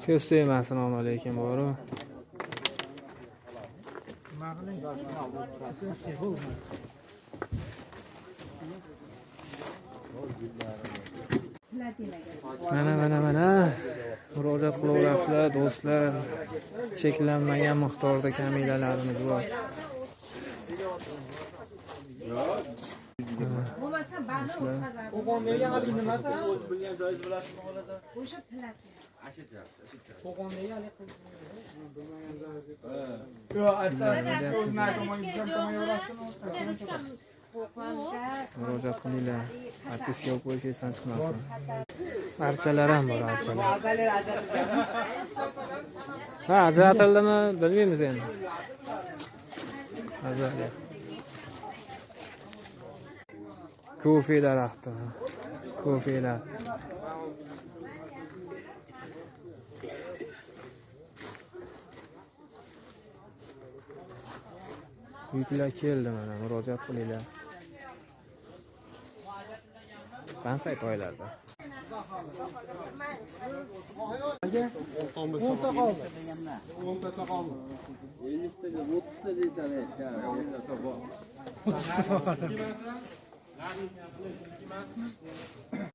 ko'z tegmasin. Assalomu alaykum boru. Mana murojaat qilaverasizlar do'stlar. Cheklanmagan miqdorda kamilalarimiz bor. Murojaat qilinglar. Artistga qo'yish esdan chiqmasin. Archalar ham bor, archalar. Ha, ajratildimi bilmaymiz endi. Azaliya. Kofe daraxti. Kofelar. Yuklar keldi mana, murojaat qilinglar. Qansay to'ylarda. 10ta qoldi. 10ta qoldi. 50 taga 30 ta deysan, ya, 50 ta bor.